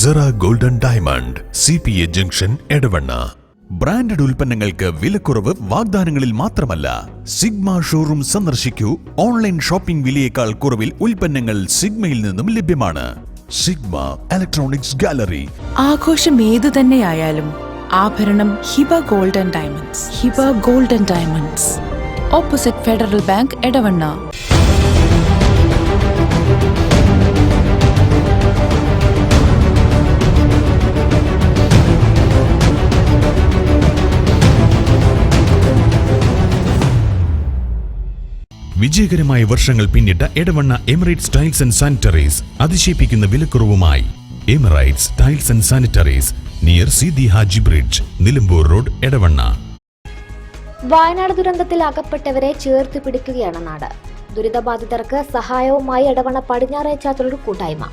Cera Golden Diamond CPA junction Edavanna. Branded ഉൽപ്പന്നങ്ങൾക്ക് വിലക്കുറവ് വാഗ്ദാനങ്ങളിൽ മാത്രമല്ല, സിഗ്മ ഷോറൂം സന്ദർശിക്കൂ. ഓൺലൈൻ ഷോപ്പിംഗ് വിലയേക്കാൾ കുറവിൽ ഉൽപ്പന്നങ്ങൾ സിഗ്മയിൽ നിന്നും ലഭ്യമാണ്. Sigma Electronics Gallery. ആഘോഷം ഏതു തന്നെയായാലും ആഭരണം Hiba Golden Diamonds. Hiba Golden Diamonds, opposite Federal Bank, Edavanna. വിജയകരമായ വർഷങ്ങൾ പിന്നിട്ട Edavanna Emirates tiles and sanitaries അതിശയിപ്പിക്കുന്ന വിലക്കുറവുമായി. Emirates tiles and sanitaries, near Sidi Haji bridge, Nilambur road, Edavanna. Wayanad ദുരന്തത്തിൽ അകപ്പെട്ടവരെ ചേർത്ത് പിടിക്കുകയാണ് നാട്. ദുരിതബാധിതർക്ക് സഹായവുമായി എടവണ്ണ പടിഞ്ഞാറേ ചാത്തല്ലൂർ കൂട്ടായ്മ.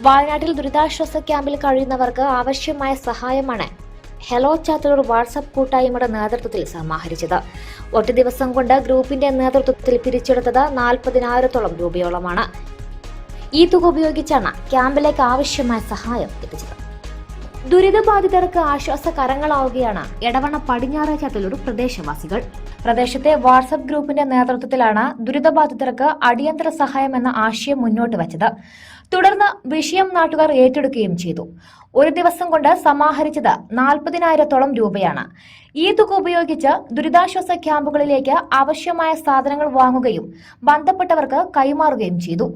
വയനാട്ടിൽ ദുരിതാശ്വാസ ക്യാമ്പിൽ കഴിയുന്നവർക്ക് ആവശ്യമായ സഹായമാണ് ഹെലോ ചാത്തല്ലൂർ വാട്സ്ആപ്പ് കൂട്ടായ്മയുടെ നേതൃത്വത്തിൽ സമാഹരിച്ചത്. ഒറ്റ ദിവസം കൊണ്ട് ഗ്രൂപ്പിന്റെ നേതൃത്വത്തിൽ പിരിച്ചെടുത്തത് 40,000 രൂപയോളമാണ്. ഈ തുക ഉപയോഗിച്ചാണ് ക്യാമ്പിലേക്ക് ആവശ്യമായ സഹായം എത്തിച്ചത്. ദുരിതബാധിതർക്ക് ആശ്വാസ കരങ്ങളാവുകയാണ് എടവണ്ണ പടിഞ്ഞാറേ ചാത്തല്ലൂർ പ്രദേശവാസികൾ. പ്രദേശത്തെ വാട്സ്ആപ്പ് ഗ്രൂപ്പിന്റെ നേതൃത്വത്തിലാണ് ദുരിതബാധിതർക്ക് അടിയന്തര സഹായം എന്ന ആശയം മുന്നോട്ട് വച്ചത്. തുടർന്ന് വിഷയം നാട്ടുകാർ ഏറ്റെടുക്കുകയും ചെയ്തു. ഒരു ദിവസം കൊണ്ട് സമാഹരിച്ചത് 40,000 രൂപയാണ്. ഈ തുക ഉപയോഗിച്ച് ദുരിതാശ്വാസ ക്യാമ്പുകളിലേക്ക് ആവശ്യമായ സാധനങ്ങൾ വാങ്ങുകയും ബന്ധപ്പെട്ടവർക്ക് കൈമാറുകയും ചെയ്തു.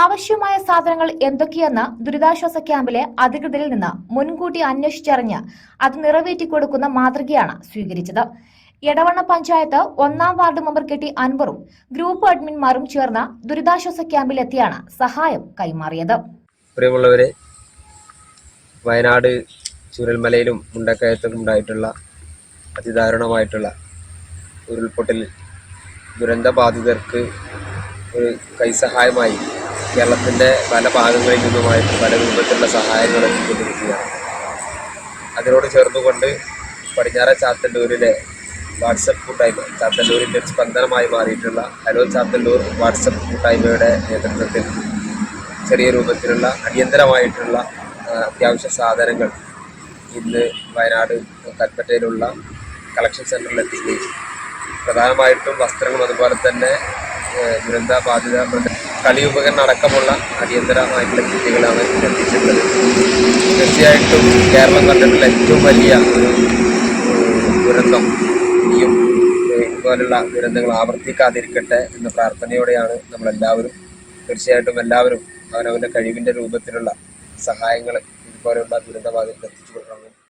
ആവശ്യമായ സാധനങ്ങൾ എന്തൊക്കെയെന്ന് ദുരിതാശ്വാസ ക്യാമ്പിലെ അധികൃതരിൽ നിന്ന് മുൻകൂട്ടി അന്വേഷിച്ചറിഞ്ഞ് അത് നിറവേറ്റിക്കൊടുക്കുന്ന മാതൃകയാണ് സ്വീകരിച്ചത്. എടവണ്ണ പഞ്ചായത്ത് 1-ാം വാർഡ് മെമ്പർ കെട്ടി അൻവറും ഗ്രൂപ്പ് അഡ്മിൻമാരും ചേർന്ന് ദുരിതാശ്വാസ ക്യാമ്പിലെത്തിയാണ് സഹായം കൈമാറിയത്. പ്രിയമുള്ളവരെ, വയനാട് ചൂരൽമലയിലും മുണ്ടക്കയത്തും ഉണ്ടായിട്ടുള്ള അതിദാരുണമായിട്ടുള്ള ഉരുൾപൊട്ടലിൽ ദുരന്തബാധിതർക്ക് ഒരു കൈസഹായമായി കേരളത്തിൻ്റെ പല ഭാഗങ്ങളിൽ നിന്നുമായിട്ട് പല രൂപത്തിലുള്ള സഹായങ്ങൾ എത്തിക്കൊണ്ടിരിക്കുകയാണ്. അതിനോട് ചേർന്നുകൊണ്ട് പടിഞ്ഞാറേ ചാത്തല്ലൂരിലെ വാട്സപ്പ് കൂട്ടായ്മ, ചാത്തല്ലൂരിൻ്റെ ഒരു സ്പന്ദനമായി മാറിയിട്ടുള്ള ഹലോ ചാത്തല്ലൂർ വാട്സപ്പ് കൂട്ടായ്മയുടെ നേതൃത്വത്തിൽ ചെറിയ രൂപത്തിലുള്ള അടിയന്തരമായിട്ടുള്ള അത്യാവശ്യ സാധനങ്ങൾ ഇന്ന് വയനാട് കൽപ്പറ്റയിലുള്ള കളക്ഷൻ സെൻ്ററിൽ എത്തിക്കുകയും പ്രധാനമായിട്ടും വസ്ത്രങ്ങളും അതുപോലെ തന്നെ ദുരന്തബാധിത കളി ഉപകരണം അടക്കമുള്ള അടിയന്തരമായിട്ടുള്ള കിറ്റുകളാണ് എത്തിച്ചിട്ടുള്ളത്. തീർച്ചയായിട്ടും കേരളം കണ്ടിട്ടുള്ള ഏറ്റവും വലിയ ഒരു ദുരന്തം ഇനിയും ഇതുപോലുള്ള ദുരന്തങ്ങൾ ആവർത്തിക്കാതിരിക്കട്ടെ എന്ന പ്രാർത്ഥനയോടെയാണ് നമ്മളെല്ലാവരും, തീർച്ചയായിട്ടും എല്ലാവരും അവനവൻ്റെ കഴിവിൻ്റെ രൂപത്തിലുള്ള സഹായങ്ങൾ ഇതുപോലെയുള്ള ദുരന്തബാധിതർക്ക് എത്തിച്ചു കൊടുക്കണം.